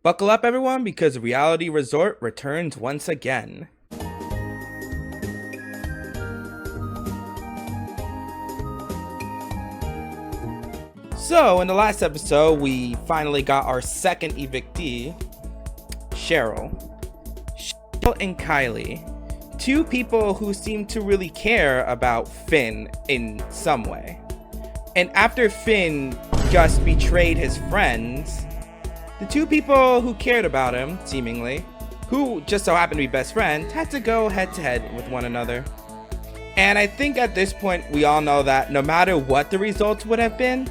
Buckle up, everyone, because Reality Resort returns once again. So, in the last episode, we finally got our second evictee, Cheryl. Cheryl and Kylie. Two people who seem to really care about Finn in some way. And after Finn just betrayed his friends, the two people who cared about him, seemingly, who just so happened to be best friends, had to go head-to-head with one another. And I think at this point, we all know that no matter what the results would have been,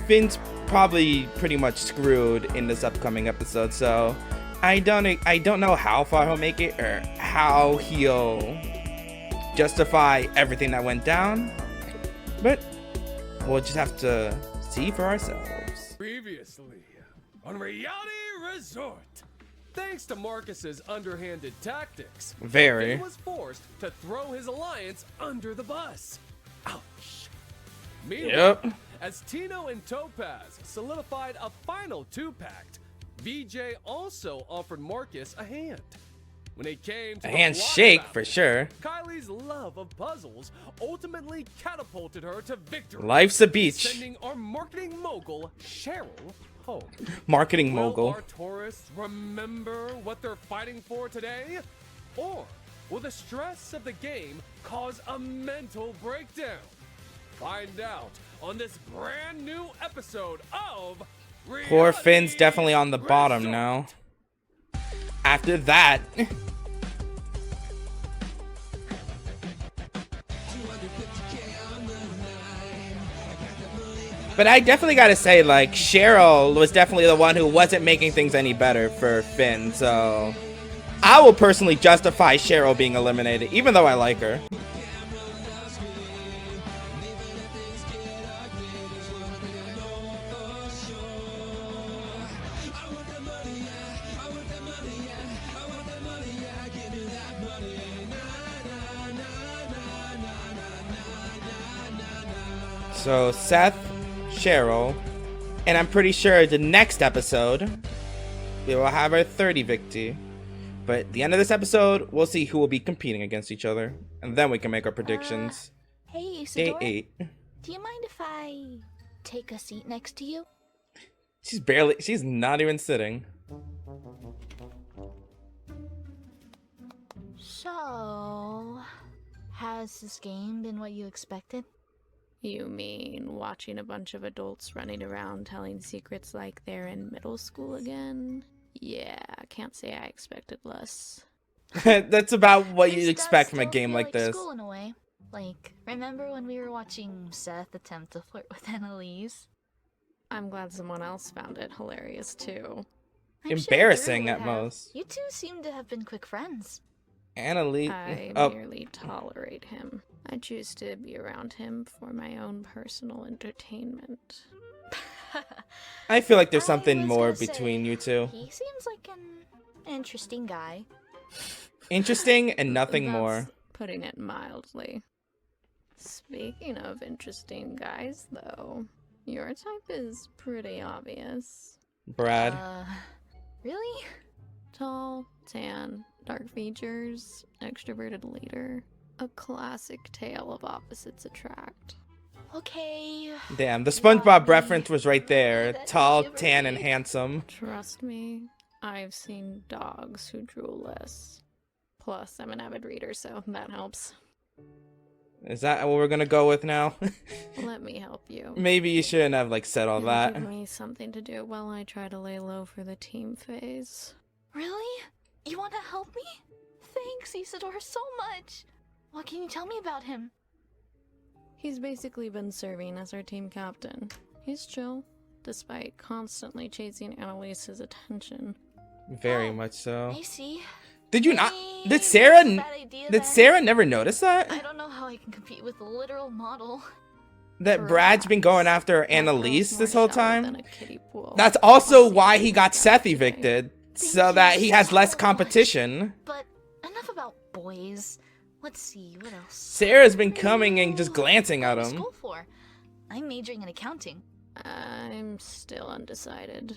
Finn's probably pretty much screwed in this upcoming episode, so I don't know how far he'll make it or how he'll justify everything that went down, but we'll just have to see for ourselves. Previously on Reality Resort, thanks to Marcus's underhanded tactics, Very. he was forced to throw his alliance under the bus. Ouch. Meanwhile, Yep. as Tino and Topaz solidified a final two-pact, VJ also offered Marcus a hand. When it came to A the handshake block for battle, sure. Kylie's love of puzzles ultimately catapulted her to victory. Life's a beach. Sending our marketing mogul, Cheryl, home. Marketing Will mogul. our tourists remember what they're fighting for today? Or will the stress of the game cause a mental breakdown? Find out on this brand new episode of Poor Finn's Reality definitely on the bottom Resort. now. After that. But I definitely gotta say, like, Cheryl was definitely the one who wasn't making things any better for Finn, so I will personally justify Cheryl being eliminated, even though I like her. So Seth, Cheryl, and I'm pretty sure the next episode we will have our third evictee. But at the end of this episode, we'll see who will be competing against each other, and then we can make our predictions. Hey, Day Isadora, 8. do you mind if I take a seat next to you? She's not even sitting. So, has this game been what you expected? You mean watching a bunch of adults running around telling secrets like they're in middle school again? Yeah, I can't say I expected less. That's about what This you'd does expect from a still game feel like this. School in a way. Like, remember when we were watching Seth attempt to flirt with Annalise? I'm glad someone else found it hilarious too. I'm sure Embarrassing Drew at would have. most. You two seem to have been quick friends. Annalise. I Oh, merely tolerate him. I choose to be around him for my own personal entertainment. I feel like there's I something was more gonna say, between you two. He seems like an interesting guy. Interesting and nothing That's more. putting it mildly. Speaking of interesting guys, though, your type is pretty obvious. Brad. Really? Tall, tan, dark features, extroverted leader. A classic tale of opposites attract. Okay. Damn, the SpongeBob Bobby. reference was right there. That Tall, gives you tan, and everything. handsome. Trust me, I've seen dogs who drool less. Plus, I'm an avid reader, so that helps. Is that what we're gonna go with now? Let me help you. Maybe you shouldn't have like said all It'll that. Give me something to do while I try to lay low for the team phase. Really? You want to help me? Thanks, Isadora, so much. What can you tell me about him? He's basically been serving as our team captain. He's chill, despite constantly chasing Annalise's attention. Very Oh, much so. I see. Did you not? Maybe Did Sarah? it's a bad idea Did then. Sarah never notice I that? don't know how I can compete with a literal model. That Brad's been going after That Annalise girl's this more whole shallow than time? a kiddie pool. That's also Plus, why he's he got a Seth guy. evicted, Thank so you that he has less so competition. But enough about boys. Let's see, what else? Sarah's been coming and just glancing What at are you him. school for? I'm majoring in accounting. I'm still undecided.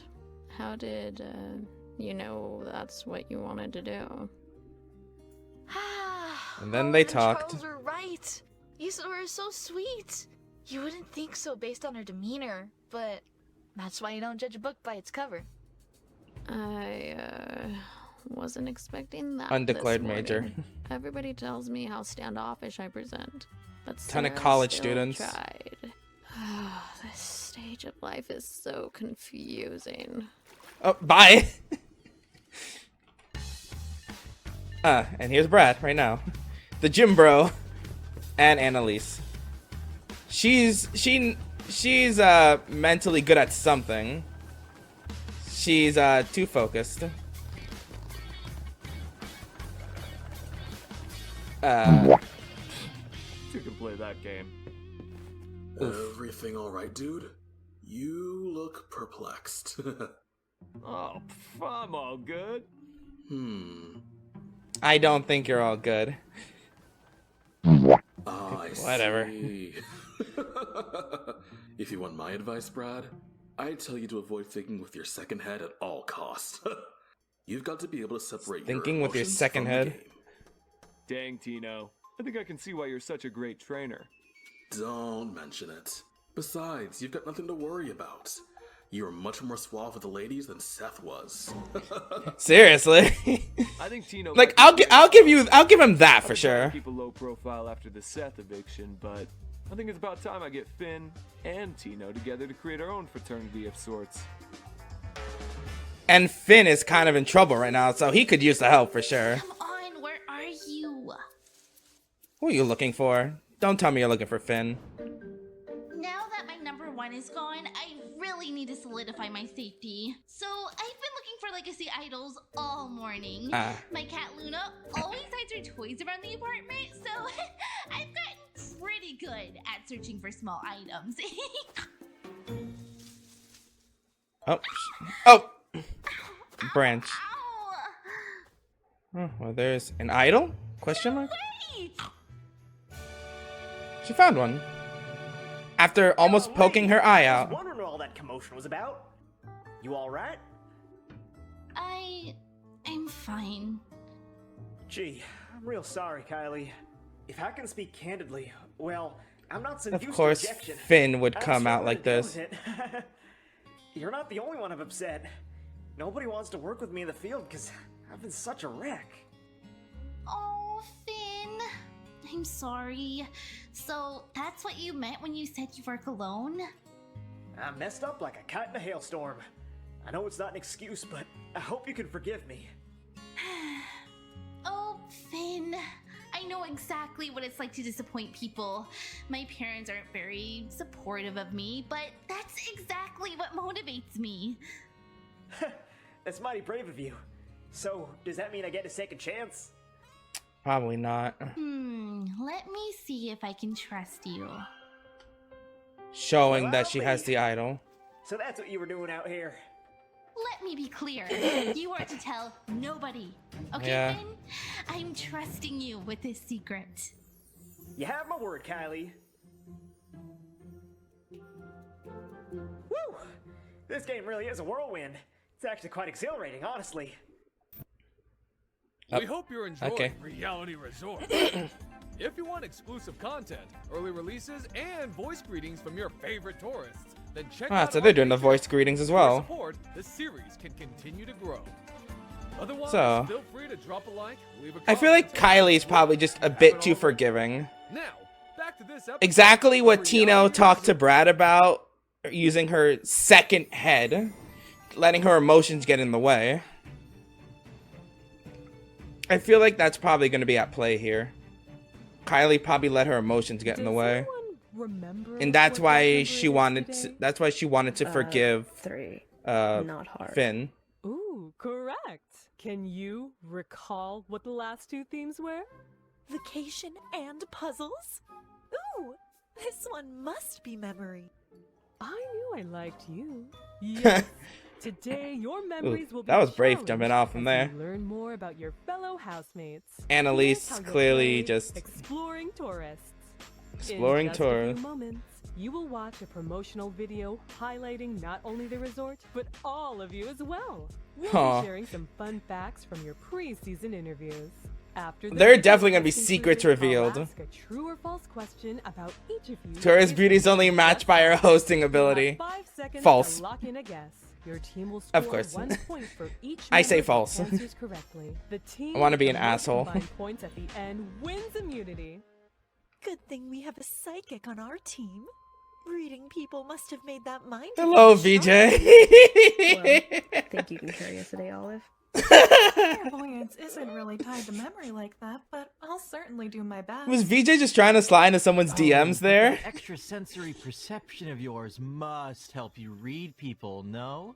How did You know that's what you wanted to do. And then they and talked. Charles were right. Isidore is so sweet. You wouldn't think so based on her demeanor, but that's why you don't judge a book by its cover. I wasn't expecting that. Undeclared this major. morning. Everybody tells me how standoffish I present, but Ton of Sarah college still students. tried. This stage of life is so confusing. Oh, bye. And here's Brad right now. The gym bro and Annalise. She's mentally good at something. She's too focused. You can play that game. Everything alright, dude? You look perplexed. Oh, I'm all good. I don't think you're all good. I Whatever. see. If you want my advice, Brad, I'd tell you to avoid thinking with your second head at all costs. You've got to be able to separate Thinking your with your emotions second from the head? game. Dang, Tino. I think I can see why you're such a great trainer. Don't mention it. Besides, you've got nothing to worry about. You're much more suave with the ladies than Seth was. Seriously. I think Tino. Like might be I'll give him that I've for been trying to sure. Keep a low profile after the Seth eviction, but I think it's about time I get Finn and Tino together to create our own fraternity of sorts. And Finn is kind of in trouble right now, so he could use the help for sure. Come on, where are you? Who are you looking for? Don't tell me you're looking for Finn. Now that my number one is gone, I really need to solidify my safety. So I've been looking for legacy idols all morning. My cat Luna always hides her toys around the apartment, so I've gotten pretty good at searching for small items. Oh. Branch. Ow! Oh, well, there's an idol? Question mark? Wait! She found one. After almost poking her eye I was out. wondering what all that commotion was about. You all right? I'm fine. Gee, I'm real sorry, Kylie. If I can speak candidly, well, I'm not so Of used course, to rejection. Finn would I'm come out sorta like done this. with it. You're not the only one I'm upset. Nobody wants to work with me in the field because I've been such a wreck. Oh, Finn. I'm sorry. So that's what you meant when you said you work alone? I messed up like a cat in a hailstorm. I know it's not an excuse, but I hope you can forgive me. Oh, Finn. I know exactly what it's like to disappoint people. My parents aren't very supportive of me, but that's exactly what motivates me. That's mighty brave of you. So, does that mean I get a second chance? Probably not. Let me see if I can trust you. Showing Well, that she has I'll the idol. So that's what you were doing out here. Let me be clear. You are to tell nobody. Okay, Yeah. Finn? I'm trusting you with this secret. You have my word, Kylie. Woo! This game really is a whirlwind. It's actually quite exhilarating, honestly. We hope you're enjoying okay. Reality Resort. If you want exclusive content, early releases, and voice greetings from your favorite tourists, then check out So our they're doing the Patreon. voice greetings as For your well. support, the series can continue to grow. Otherwise, So, feel free to drop a like, leave a I feel like comment, Kylie's probably just a bit too forgiving. Now, back to this episode. Exactly what of Tino Reality talked to Resort. Brad about, using her second head, letting her emotions get in the way. I feel like that's probably going to be at play here. Kylie probably let her emotions get in the way, and that's why she wanted to, forgive Not hard. Finn. Ooh, correct. Can you recall what the last two themes were? Vacation and puzzles? Ooh, this one must be memory. I knew I liked you. Yes. Today, your memories will be that was brave challenged jumping off from as there. you learn more about your fellow housemates. Annalise Here's how you'll clearly play just exploring tourists. exploring In just tourists. A few moments, you will watch a promotional video highlighting not only the resort, but all of you as well. We'll be sharing some fun facts from your pre-season interviews. After this, There are definitely gonna be concluded, secrets I'll revealed. ask a true or false question about each of you. Tourist beauty's only matched by her hosting You ability. have 5 seconds False. to lock in a guess. Your team will score Of course. 1 point for each I say member that false. answers correctly. The team I wanna be with an the most asshole. combined points at the end wins immunity. Good thing we have a psychic on our team. Reading people must have made that mind. Hello, sharp. VJ. I think you can carry us today, Olive. Clairvoyance isn't really tied to memory like that, but I'll certainly do my best. Was VJ just trying to slide into someone's DMs there? That extrasensory perception of yours must help you read people, no?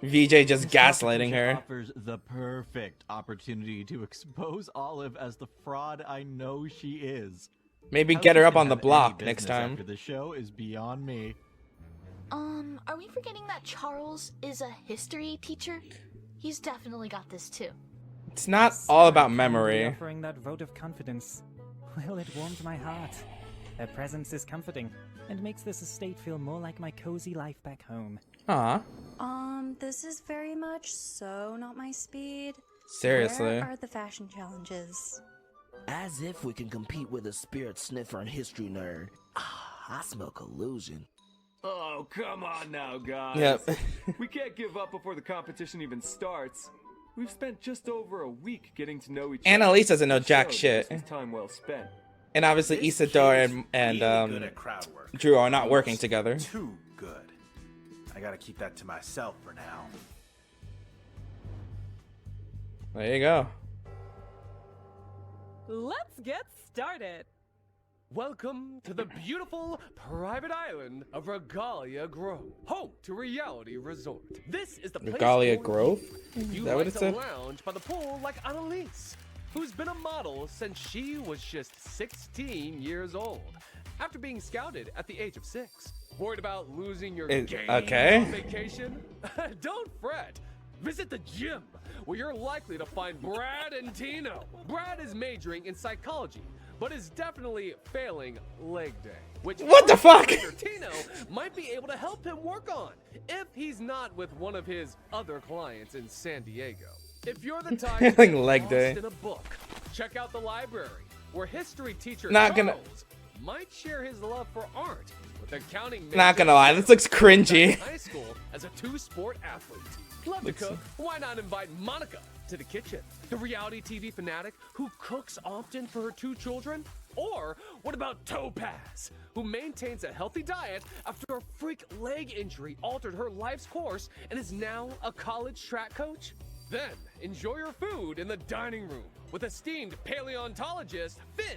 VJ just This gaslighting competition her. offers the perfect opportunity to expose Olive as the fraud I know she is. Maybe How get her she up can on the have any block next business time. After the show is beyond me. Are we forgetting that Charles is a history teacher? He's definitely got this too. It's not all about memory. Offering that vote of confidence. Well, it warmed my heart. Their presence is comforting and makes this estate feel more like my cozy life back home. Aw. This is very much so not my speed. Seriously. Where are the fashion challenges? As if we can compete with a spirit sniffer and history nerd. I smell collusion. Oh, come on now, guys. Yep. We can't give up before the competition even starts. We've spent just over a week getting to know each other. Annalise doesn't know The jack show shit. this was time well spent. And obviously This Isidore kid is and really good at crowd work. Drew are not working together. Too good. I gotta keep that to myself for now. There you go. Let's get started. Welcome to the beautiful private island of Regalia Grove, home to Reality Resort. This is the place Regalia for Grove? you. Is You that what like it to said? lounge by the pool like Annalise, who's been a model since she was just 16 years old, after being scouted at the age of 6. Worried about losing your game okay. on vacation? Don't fret. Visit the gym, where you're likely to find Brad and Tino. Brad is majoring in psychology, but is definitely failing leg day, which What the fuck? Tino might be able to help him work on if he's not with one of his other clients in San Diego. If you're the type to Failing get leg lost day. in a book, check out the library, where history teacher Not gonna- Charles might share his love for art with accounting. Not gonna lie, this looks cringy. High school as a 2-sport athlete. Love to cook. Why not invite Monica to the kitchen? The reality TV fanatic who cooks often for her 2 children? Or what about Topaz, who maintains a healthy diet after a freak leg injury altered her life's course and is now a college track coach? Then enjoy your food in the dining room with esteemed paleontologist Finn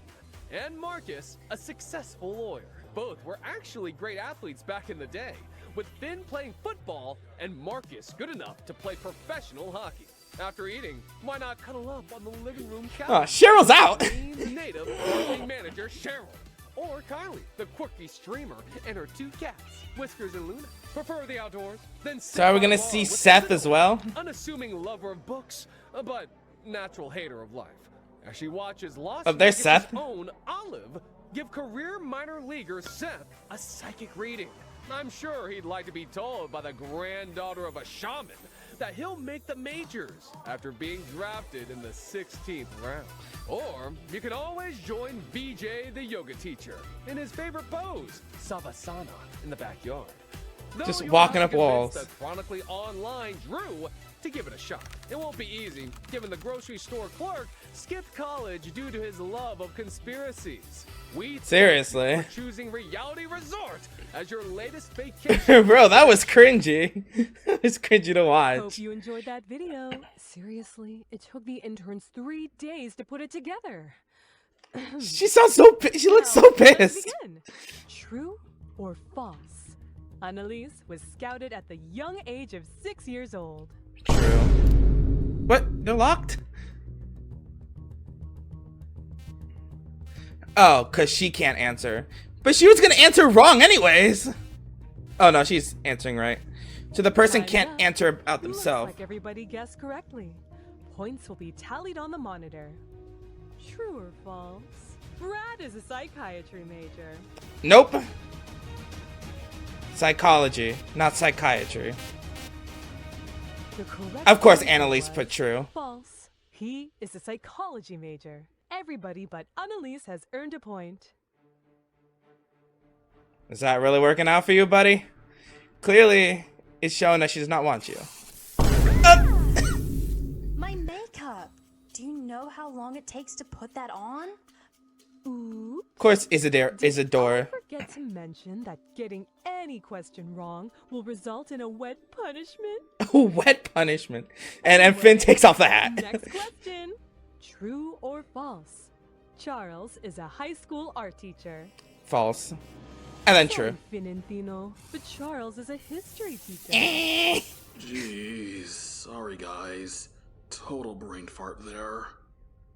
and Marcus, a successful lawyer. Both were actually great athletes back in the day, with Finn playing football and Marcus good enough to play professional hockey. After eating, why not cuddle up on the living room couch? Oh, Cheryl's out. Native marketing manager Cheryl. Or Kylie, the quirky streamer, and her 2 cats, Whiskers and Luna. Prefer the outdoors? Then So are we gonna sit see with Seth the as well? Unassuming lover of books, but natural hater of life. As she watches Las Oh, there's Vegas' Seth. own Olive give career minor leaguer Seth a psychic reading. I'm sure he'd like to be told by the granddaughter of a shaman that he'll make the majors after being drafted in the 16th round. Or you can always join VJ the yoga teacher in his favorite pose, Savasana, in the backyard. Though Just you'll walking have to up walls. convince the chronically online Drew to give it a shot. It won't be easy, given the grocery store clerk skipped college due to his love of conspiracies. We thank Seriously. you for choosing Reality Resort as your latest vacation. Bro, that was cringy. It's cringy to watch. Hope you enjoyed that video. Seriously, it took the interns 3 days to put it together. She sounds so she looks so Let's pissed. begin. True or false? Annalise was scouted at the young age of 6 years old. True. What? They're locked? Oh, because she can't answer. But she was going to answer wrong anyways. Oh, no, she's answering right. So the person Time's can't up. answer about Looks themselves. like everybody guessed correctly. Points will be tallied on the monitor. True or false? Brad is a psychiatry major. Nope. Psychology, not psychiatry. The correct Of course, answer Annalise was put true. False. He is a psychology major. Everybody but Annalise has earned a point. Is that really working out for you, buddy? Clearly, it's showing that she does not want you. My makeup! Do you know how long it takes to put that on? Ooh. Of course, Isadora. Forget to mention that getting any question wrong will result in a wet punishment. Wet punishment. And then Finn takes off the hat. Next question. True or false? Charles is a high school art teacher. False. And then Sorry, true. Finn and Thino, but Charles is a history teacher. Jeez, sorry guys. Total brain fart there.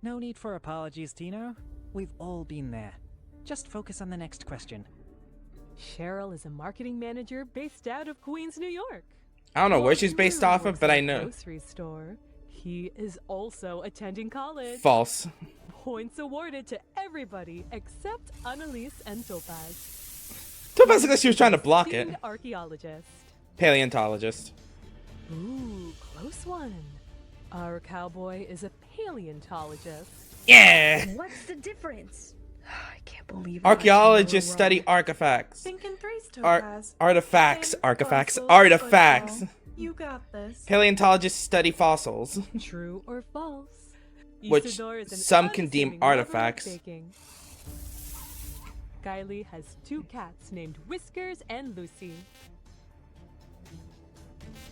No need for apologies, Tino. We've all been there. Just focus on the next question. Cheryl is a marketing manager based out of Queens, New York. I don't know where she's based off of, but I know. Grocery store. He is also attending college. False. Points awarded to everybody except Annalise and Topaz. Topaz looks like she was trying to block it. Esteemed archaeologist. Paleontologist. Ooh, close one. Our cowboy is a paleontologist. Yeah. What's the difference? I can't believe Archaeologists study artifacts. Think in threes, Topaz. Artifacts. Think Artifacts. fossils, Artifacts. football. You got this. Paleontologists study fossils. True or false? Which Isidore is an some can deem unassuming lover of artifacts. baking. Kylie has 2 cats named Whiskers and Lucy.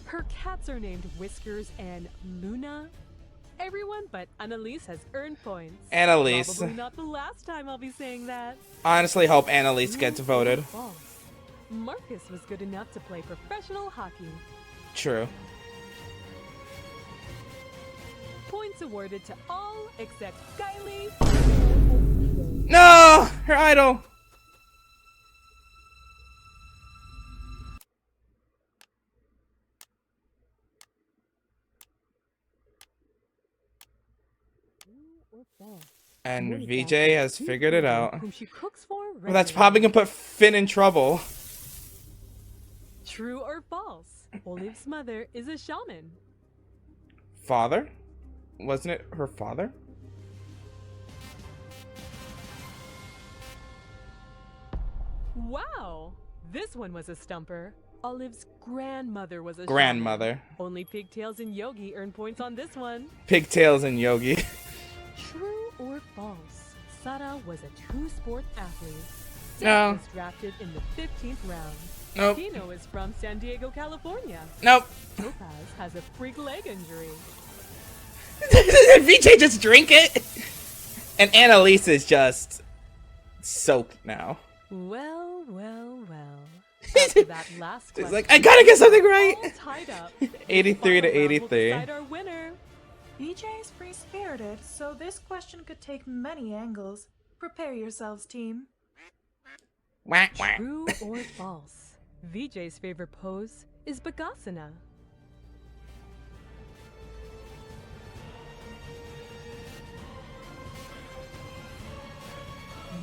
Her cats are named Whiskers and Luna. Everyone but Annalise has earned points. Annalise. Probably not the last time I'll be saying that. Honestly, hope Annalise gets voted. False. Marcus was good enough to play professional hockey. True. Points awarded to all except Kylie. No! Her idol! And VJ has figured it out. Whom she cooks for Well, that's probably gonna put Finn in trouble. True or false? Olive's mother is a shaman. Father? Wasn't it her father? Wow! This one was a stumper. Olive's grandmother was a Grandmother. shaman. Only Pigtails and Yogi earned points on this one. Pigtails and Yogi. True or false? Sada was a two-sport athlete. No. Was drafted in the 15th round. Nope. Tino is from San Diego, California. Nope. Topaz has a freak leg injury. Did VJ just drink it? And Annalise is just soaked now. Well, well, well. After that last It's question, like, I gotta get something right. all tied up. 83 to Final round will 83. decide our winner. BJ is free-spirited, so this question could take many angles. Prepare yourselves, team. Whack, whack. True or false? VJ's favorite pose is Bakasana.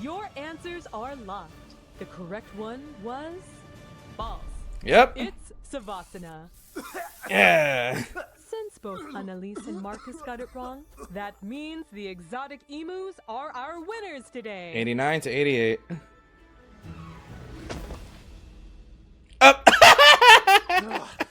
Your answers are locked. The correct one was false. Yep. It's Savasana. Yeah. Since both Annalise and Marcus got it wrong, that means the exotic emus are our winners today. 89 to 88.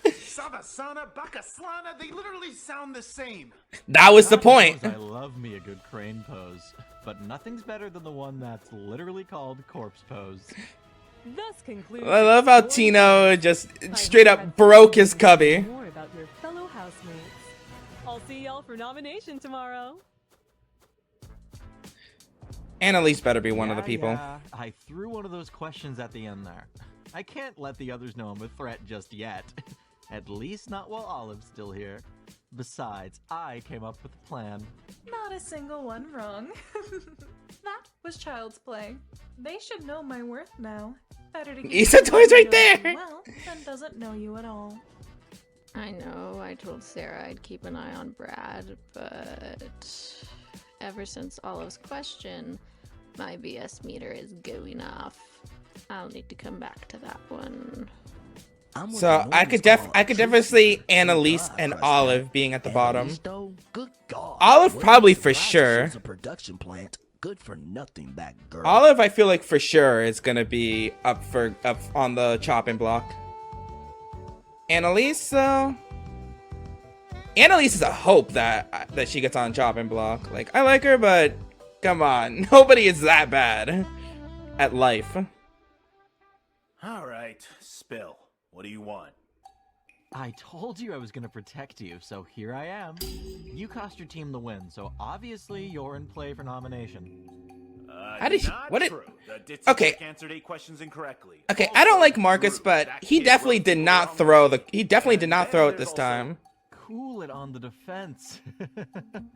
Savasana, Bakaslana, they literally sound the same. That was the point. I love me a good crane pose, but nothing's better than the one that's literally called corpse pose. Thus concludes. I love how Tino just straight up broke his cubby. More about your fellow housemates. I'll see y'all for nomination tomorrow. Annalise better be one of the Yeah, people. yeah. I threw one of those questions at the end there. I can't let the others know I'm a threat just yet. At least not while Olive's still here. Besides, I came up with a plan. Not a single one wrong. That was child's play. They should know my worth now. Better to keep Isatoi's right someone who knows there. you well than doesn't know you at all. I know, I told Sarah I'd keep an eye on Brad, but ever since Olive's question, my BS meter is going off. I'll need to come back to that one. So I could definitely see Annalise and Olive being at the bottom. Olive probably for sure. A production plant. Good for nothing, that girl. Olive, I feel like for sure is gonna be up on the chopping block. Annalise, though. Annalise is a hope that she gets on chopping block. Like, I like her, but come on, nobody is that bad at life. All right, spill. What do you want? I told you I was going to protect you, so here I am. You cost your team the win, so obviously you're in play for nomination. How did she? What did? Okay. Answered 8 questions incorrectly. Okay, I don't like Marcus, but he definitely did not throw the. He definitely did not throw it this time. Cool it on the defense.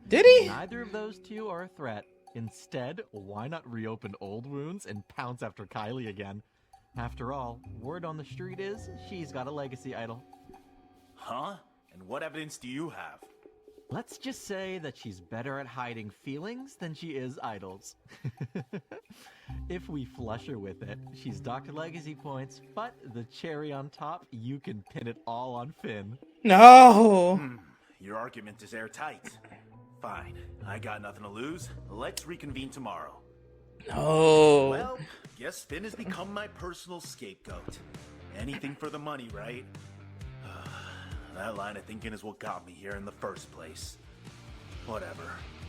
Did he? Neither of those two are a threat. Instead, why not reopen old wounds and pounce after Kylie again? After all, word on the street is she's got a legacy idol. Huh? And what evidence do you have? Let's just say that she's better at hiding feelings than she is idols. If we flush her with it, she's docked legacy points, but the cherry on top, you can pin it all on Finn. No! Your argument is airtight. Fine, I got nothing to lose. Let's reconvene tomorrow. No. Well, guess Finn has become my personal scapegoat. Anything for the money, right? That line of thinking is what got me here in the first place. Whatever.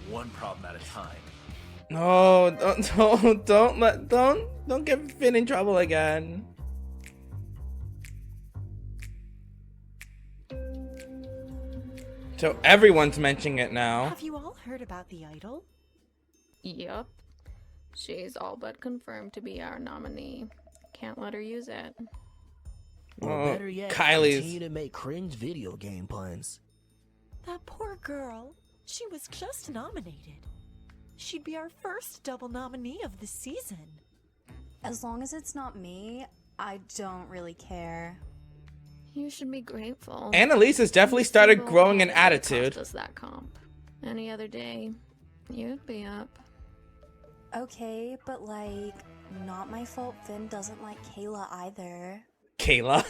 One problem at a time. No, don't get Finn in trouble again. So everyone's mentioning it now. Have you all heard about the idol? Yup. She's all but confirmed to be our nominee. Can't let her use it. Or better yet, Kylie's continue to make cringe video game puns. That poor girl. She was just nominated. She'd be our first double nominee of the season. As long as it's not me, I don't really care. You should be grateful. Annalise has definitely started growing an attitude. Cost us that comp. Any other day, you'd be up. Okay, but like, not my fault Finn doesn't like Kayla either. Kayla?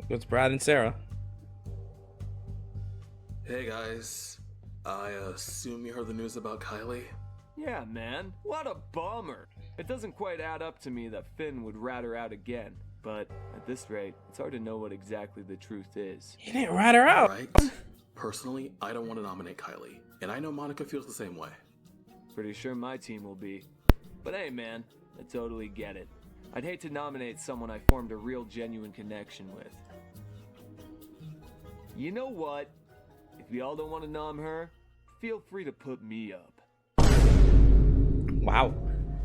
It's Brad and Sarah. Hey guys, I assume you heard the news about Kylie? Yeah, man, what a bummer. It doesn't quite add up to me that Finn would rat her out again, but at this rate, it's hard to know what exactly the truth is. He didn't rat her out. Right? Personally, I don't want to nominate Kylie, and I know Monica feels the same way. Pretty sure my team will be. But hey, man, I totally get it. I'd hate to nominate someone I formed a real genuine connection with. You know what? If y'all don't want to nom her, feel free to put me up. Wow.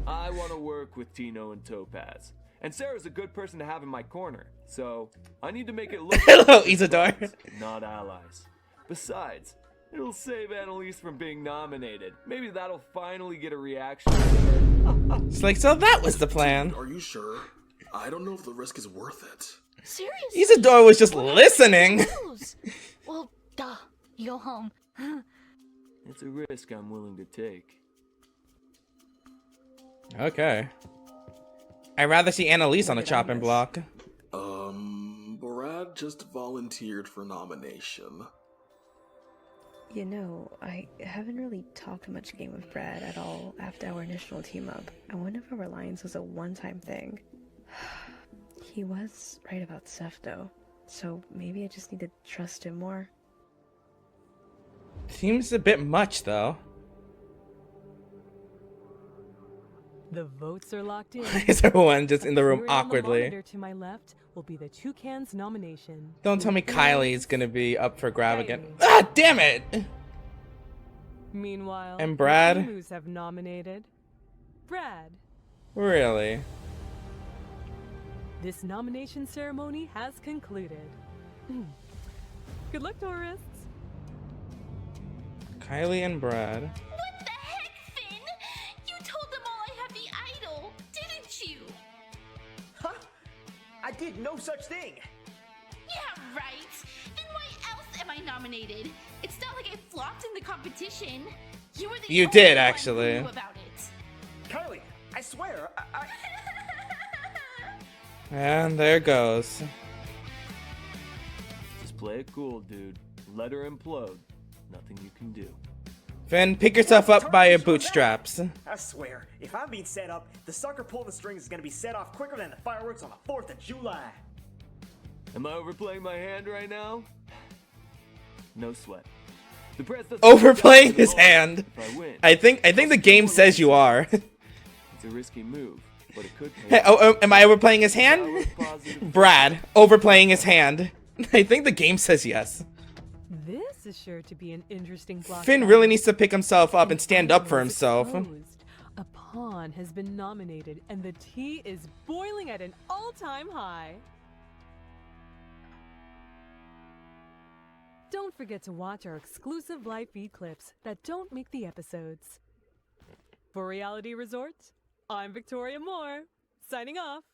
I want to work with Tino and Topaz. And Sarah's a good person to have in my corner, so I need to make it look Hello, Isadora. Not allies. Besides, it'll save Annalise from being nominated. Maybe that'll finally get a reaction to her. It's like, so that was the plan. Are you sure? I don't know if the risk is worth it. Seriously? Isadora was just listening. Well, duh. You go home. It's a risk I'm willing to take. Okay. I'd rather see Annalise on a chopping block. Brad just volunteered for nomination. You know, I haven't really talked much game with Brad at all after our initial team up. I wonder if our alliance was a one-time thing. He was right about Seth though, so maybe I just need to trust him more. Seems a bit much though. The votes are locked in. Is everyone just in the room Appearing on the awkwardly? monitor to my left will be the Toucans nomination. Don't tell me Kylie is gonna be up for grab again. Ah, damn it! Meanwhile, And Brad? the Emus have nominated Brad. Really? This nomination ceremony has concluded. Good luck, tourists. Kylie and Brad. What the heck, Finn? You told them all I have the idol, didn't you? I did no such thing. Yeah, right. Then why else am I nominated. It's not like I flopped in the competition. You were the You only did, one actually. who knew about it. Kylie, I swear, I... And there goes. Just play it cool, dude. Let her implode. Nothing you can do. Finn, pick yourself up by your bootstraps. I swear, if I'm being set up, the sucker pulling the strings is gonna be set off quicker than the fireworks on the 4th of July. Am I overplaying my hand right now? No sweat. The press doesn't Overplaying his hand. If I win, I think the game says you are. it's a risky move, but it could pay Hey, oh, am I overplaying his hand? Brad, overplaying his hand. I think the game says yes. This is sure to be an interesting block. Finn really needs to pick himself up and stand up for himself. A pawn has been nominated, and the tea is boiling at an all-time high. Don't forget to watch our exclusive live feed clips that don't make the episodes. For Reality Resort, I'm Victoria Moore, signing off.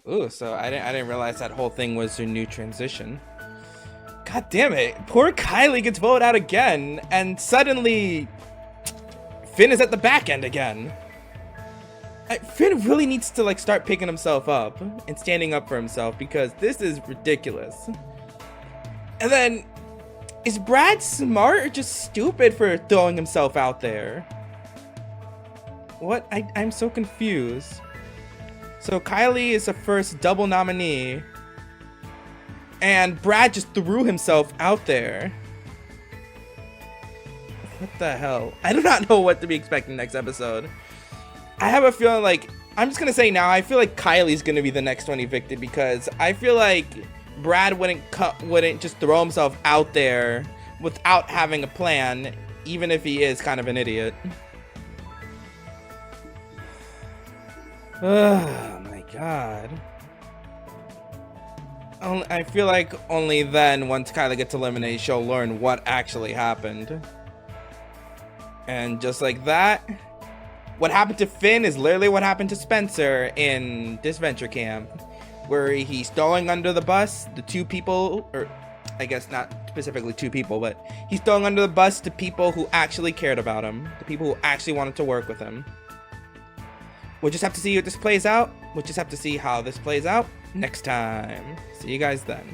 Ooh, so I didn't realize that whole thing was your new transition. God damn it. Poor Kylie gets voted out again, and suddenly Finn is at the back end again. Finn really needs to like start picking himself up and standing up for himself, because this is ridiculous. And then, is Brad smart or just stupid for throwing himself out there? What? I'm so confused. So Kylie is the first double nominee, and Brad just threw himself out there. What the hell? I do not know what to be expecting next episode. I have a feeling like, I'm just gonna say now, I feel like Kylie's gonna be the next one evicted, because I feel like Brad wouldn't just throw himself out there without having a plan, even if he is kind of an idiot. Oh my god. I feel like only then, once Kylie gets eliminated, she'll learn what actually happened. And just like that, what happened to Finn is literally what happened to Spencer in Disventure Camp, where he's throwing under the bus the two people, or I guess not specifically two people, but he's throwing under the bus the people who actually cared about him, the people who actually wanted to work with him. We'll just have to see how this plays out. We'll just have to see how this plays out next time. See you guys then.